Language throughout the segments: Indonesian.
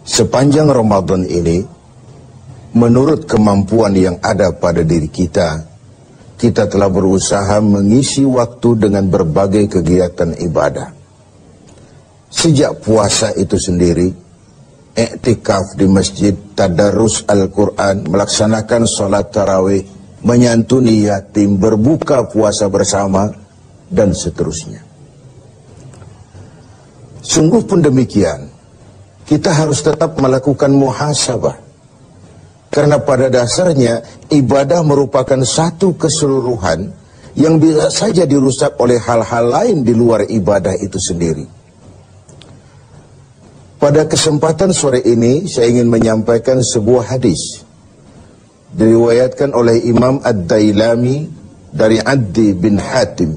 Sepanjang Ramadan ini, menurut kemampuan yang ada pada diri kita, kita telah berusaha mengisi waktu dengan berbagai kegiatan ibadah. Sejak puasa itu sendiri, iktikaf di masjid, tadarus Al-Quran, melaksanakan sholat tarawih, menyantuni yatim, berbuka puasa bersama, dan seterusnya. Sungguh pun demikian, kita harus tetap melakukan muhasabah. Karena pada dasarnya ibadah merupakan satu keseluruhan yang bisa saja dirusak oleh hal-hal lain di luar ibadah itu sendiri. Pada kesempatan sore ini saya ingin menyampaikan sebuah hadis diriwayatkan oleh Imam Ad-Dailami dari Addi bin Hatim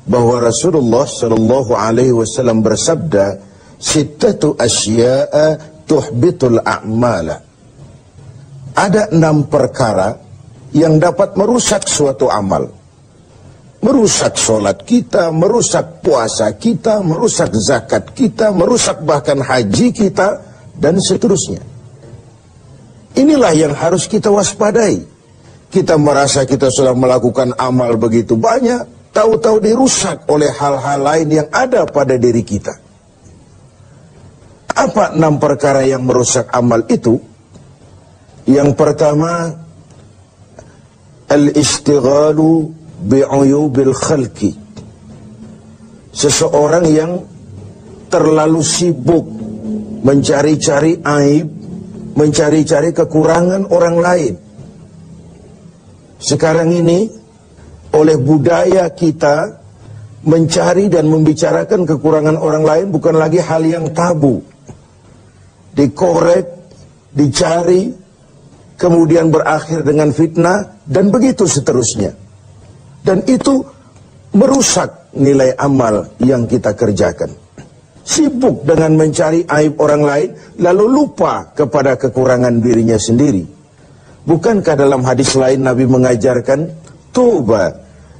bahwa Rasulullah sallallahu alaihi wasallam bersabda, "Sittatu asya'a tuhbitul a'mala." Ada 6 perkara yang dapat merusak suatu amal. Merusak sholat kita, merusak puasa kita, merusak zakat kita, merusak bahkan haji kita, dan seterusnya. Inilah yang harus kita waspadai. Kita merasa kita sudah melakukan amal begitu banyak, tahu-tahu dirusak oleh hal-hal lain yang ada pada diri kita. Apa 6 perkara yang merusak amal itu? Yang pertama, al-istighalu bi'uyubil khalqi. Seseorang yang terlalu sibuk mencari-cari aib, mencari-cari kekurangan orang lain. Sekarang ini, oleh budaya kita, mencari dan membicarakan kekurangan orang lain bukan lagi hal yang tabu. Dikorek, dicari, kemudian berakhir dengan fitnah, dan begitu seterusnya. Dan itu merusak nilai amal yang kita kerjakan. Sibuk dengan mencari aib orang lain, lalu lupa kepada kekurangan dirinya sendiri. Bukankah dalam hadis lain Nabi mengajarkan, Tuba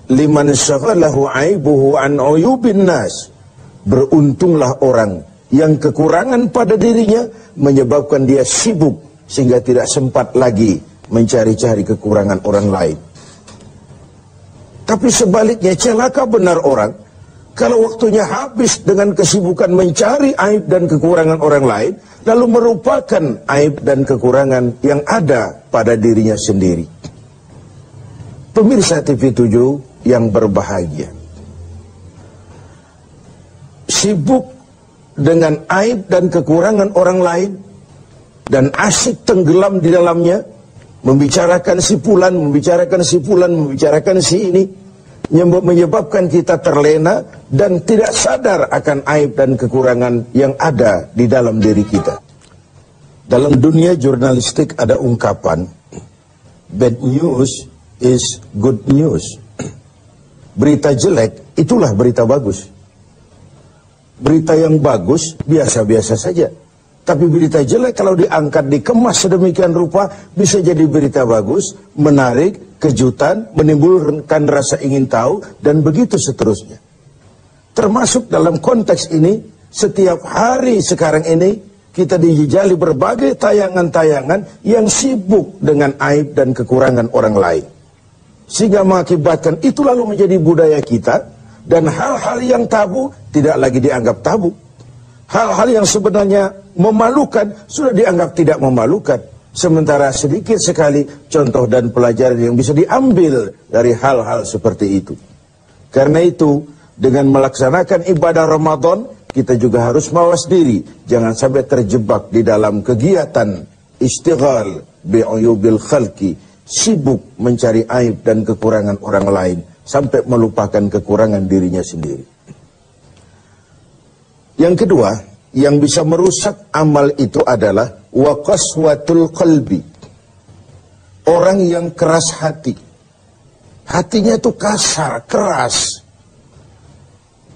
liman syaghalahu aibuhu an uyubin nas. Beruntunglah orang yang kekurangan pada dirinya menyebabkan dia sibuk sehingga tidak sempat lagi mencari-cari kekurangan orang lain. Tapi sebaliknya, celaka benar orang kalau waktunya habis dengan kesibukan mencari aib dan kekurangan orang lain, lalu merupakan aib dan kekurangan yang ada pada dirinya sendiri. Pemirsa TV7 yang berbahagia, sibuk dengan aib dan kekurangan orang lain dan asyik tenggelam di dalamnya, membicarakan si fulan, membicarakan si fulan, membicarakan si ini, menyebabkan kita terlena dan tidak sadar akan aib dan kekurangan yang ada di dalam diri kita. Dalam dunia jurnalistik ada ungkapan, bad news is good news. Berita jelek itulah berita bagus. Berita yang bagus biasa-biasa saja. Tapi berita jelek kalau diangkat, dikemas sedemikian rupa, bisa jadi berita bagus, menarik, kejutan, menimbulkan rasa ingin tahu, dan begitu seterusnya. Termasuk dalam konteks ini, setiap hari sekarang ini, kita dijejali berbagai tayangan-tayangan yang sibuk dengan aib dan kekurangan orang lain. Sehingga mengakibatkan itu lalu menjadi budaya kita, dan hal-hal yang tabu tidak lagi dianggap tabu. Hal-hal yang sebenarnya memalukan sudah dianggap tidak memalukan. Sementara sedikit sekali contoh dan pelajaran yang bisa diambil dari hal-hal seperti itu. Karena itu, dengan melaksanakan ibadah Ramadan, kita juga harus mawas diri. Jangan sampai terjebak di dalam kegiatan istighal bi'uyubil khalqi, sibuk mencari aib dan kekurangan orang lain, sampai melupakan kekurangan dirinya sendiri. Yang kedua, yang bisa merusak amal itu adalah waqaswatul qalbi. Orang yang keras hati. Hatinya itu kasar, keras.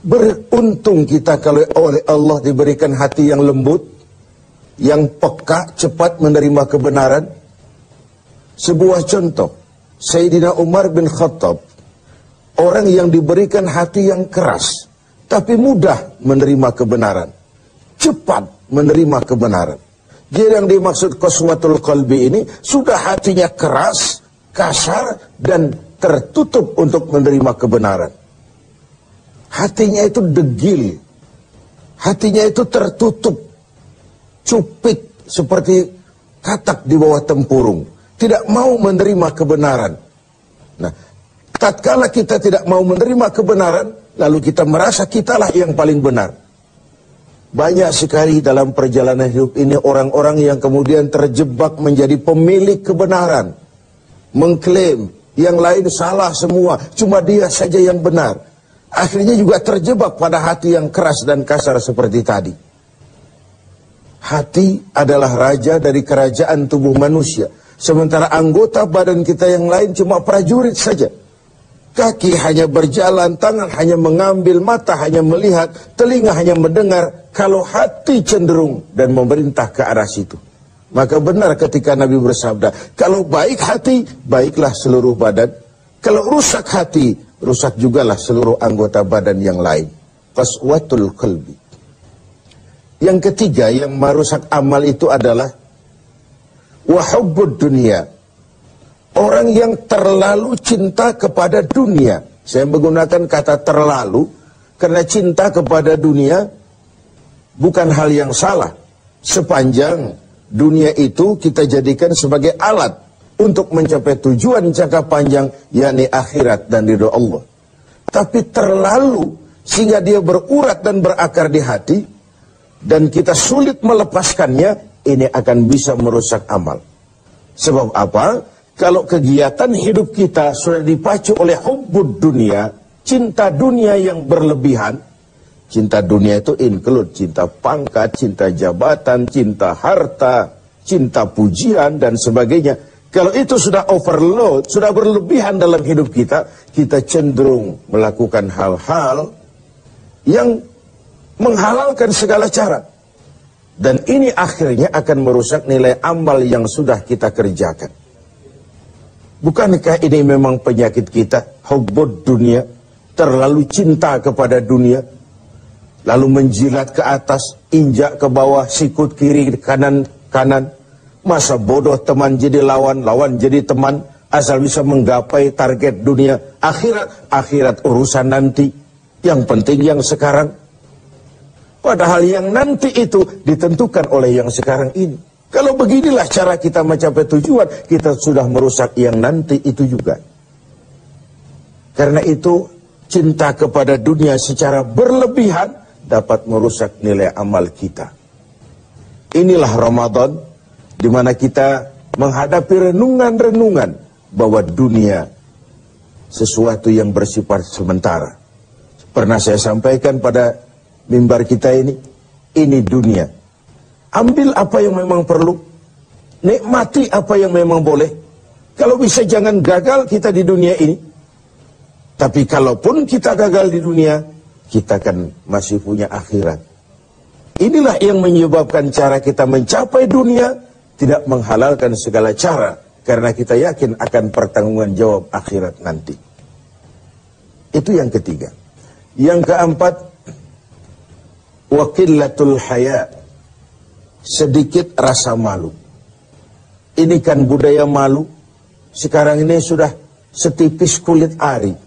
Beruntung kita kalau oleh Allah diberikan hati yang lembut, yang peka, cepat menerima kebenaran. Sebuah contoh, Sayyidina Umar bin Khattab, orang yang diberikan hati yang keras, tapi mudah menerima kebenaran, cepat menerima kebenaran. Dia yang dimaksud qaswatul qalbi ini sudah hatinya keras, kasar, dan tertutup untuk menerima kebenaran. Hatinya itu degil, hatinya itu tertutup, cupik seperti katak di bawah tempurung, tidak mau menerima kebenaran. Nah, tatkala kita tidak mau menerima kebenaran, lalu kita merasa kitalah yang paling benar. Banyak sekali dalam perjalanan hidup ini orang-orang yang kemudian terjebak menjadi pemilik kebenaran, mengklaim yang lain salah semua, cuma dia saja yang benar. Akhirnya juga terjebak pada hati yang keras dan kasar seperti tadi. Hati adalah raja dari kerajaan tubuh manusia, sementara anggota badan kita yang lain cuma prajurit saja. Kaki hanya berjalan, tangan hanya mengambil, mata hanya melihat, telinga hanya mendengar. Kalau hati cenderung dan memerintah ke arah situ, maka benar ketika Nabi bersabda, kalau baik hati, baiklah seluruh badan. Kalau rusak hati, rusak jugalah seluruh anggota badan yang lain. Qaswatul qalbi. Yang ketiga yang merusak amal itu adalah wahubbud dunia. Orang yang terlalu cinta kepada dunia. Saya menggunakan kata terlalu karena cinta kepada dunia bukan hal yang salah. Sepanjang dunia itu kita jadikan sebagai alat untuk mencapai tujuan jangka panjang, yakni akhirat dan ridho Allah. Tapi terlalu sehingga dia berurat dan berakar di hati, dan kita sulit melepaskannya, ini akan bisa merusak amal. Sebab apa? Kalau kegiatan hidup kita sudah dipacu oleh hubbud dunia, cinta dunia yang berlebihan. Cinta dunia itu include cinta pangkat, cinta jabatan, cinta harta, cinta pujian, dan sebagainya. Kalau itu sudah overload, sudah berlebihan dalam hidup kita, kita cenderung melakukan hal-hal yang menghalalkan segala cara. Dan ini akhirnya akan merusak nilai amal yang sudah kita kerjakan. Bukankah ini memang penyakit kita? Hubbud dunia, terlalu cinta kepada dunia, lalu menjilat ke atas, injak ke bawah, sikut kiri, kanan. Masa bodoh teman jadi lawan, lawan jadi teman, asal bisa menggapai target dunia. Akhirat urusan nanti, yang penting yang sekarang. Padahal yang nanti itu ditentukan oleh yang sekarang ini. Kalau beginilah cara kita mencapai tujuan, kita sudah merusak yang nanti itu juga. Karena itu, cinta kepada dunia secara berlebihan dapat merusak nilai amal kita. Inilah Ramadan, di mana kita menghadapi renungan-renungan bahwa dunia sesuatu yang bersifat sementara. Pernah saya sampaikan pada mimbar kita ini dunia. Ambil apa yang memang perlu, nikmati apa yang memang boleh. Kalau bisa jangan gagal kita di dunia ini. Tapi kalaupun kita gagal di dunia, kita kan masih punya akhirat. Inilah yang menyebabkan cara kita mencapai dunia tidak menghalalkan segala cara, karena kita yakin akan pertanggungan jawab akhirat nanti. Itu yang ketiga. Yang keempat, waqillatul haya, sedikit rasa malu. Ini kan budaya malu, sekarang ini sudah setipis kulit ari.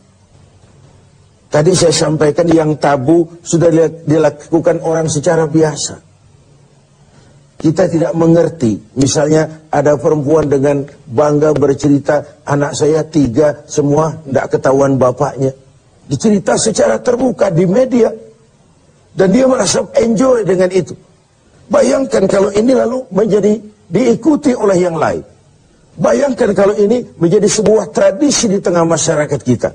Tadi saya sampaikan yang tabu sudah dilakukan orang secara biasa. Kita tidak mengerti, misalnya ada perempuan dengan bangga bercerita, anak saya 3, semua tidak ketahuan bapaknya. Dicerita secara terbuka di media, dan dia merasa enjoy dengan itu. Bayangkan kalau ini lalu menjadi diikuti oleh yang lain. Bayangkan kalau ini menjadi sebuah tradisi di tengah masyarakat kita.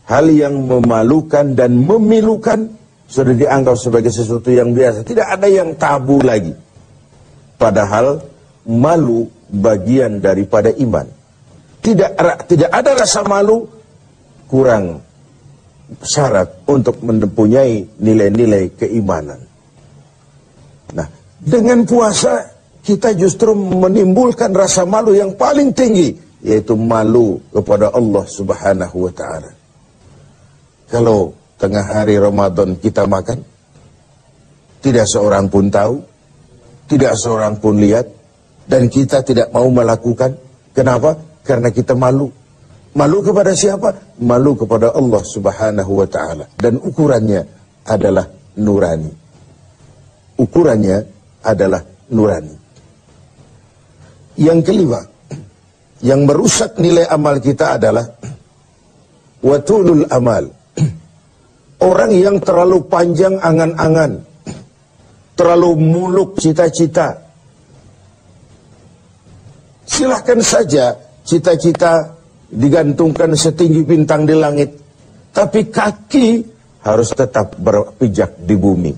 Hal yang memalukan dan memilukan sudah dianggap sebagai sesuatu yang biasa. Tidak ada yang tabu lagi. Padahal malu bagian daripada iman. Tidak ada rasa malu, kurang syarat untuk mempunyai nilai-nilai keimanan. Nah, dengan puasa kita justru menimbulkan rasa malu yang paling tinggi, yaitu malu kepada Allah Subhanahu wa ta'ala. Kalau tengah hari Ramadan kita makan, tidak seorang pun tahu. Tidak seorang pun lihat. Dan kita tidak mau melakukan. Kenapa? Karena kita malu. Malu kepada siapa? Malu kepada Allah Subhanahu wa ta'ala. Dan ukurannya adalah nurani. Ukurannya adalah nurani. Yang kelima, yang merusak nilai amal kita adalah watulul amal. Orang yang terlalu panjang angan-angan, terlalu muluk cita-cita. Silahkan saja cita-cita digantungkan setinggi bintang di langit, tapi kaki harus tetap berpijak di bumi.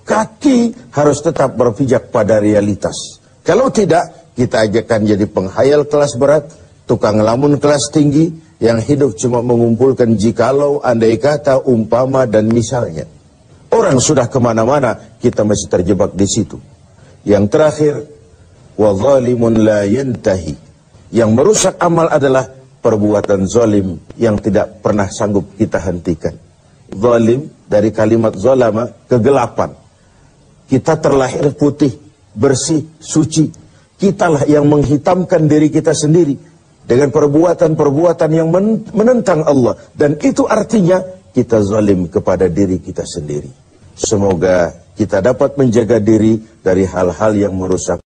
Kaki harus tetap berpijak pada realitas. Kalau tidak, kita akan jadi penghayal kelas berat, tukang lamun kelas tinggi, yang hidup cuma mengumpulkan jikalau, andai kata, umpama, dan misalnya. Orang sudah kemana-mana, kita masih terjebak di situ. Yang terakhir, wa zalimun la yantahi. Yang merusak amal adalah perbuatan zalim yang tidak pernah sanggup kita hentikan. Zalim dari kalimat zalama, kegelapan. Kita terlahir putih, bersih, suci. Kitalah yang menghitamkan diri kita sendiri dengan perbuatan-perbuatan yang menentang Allah. Dan itu artinya kita zalim kepada diri kita sendiri. Semoga kita dapat menjaga diri dari hal-hal yang merusak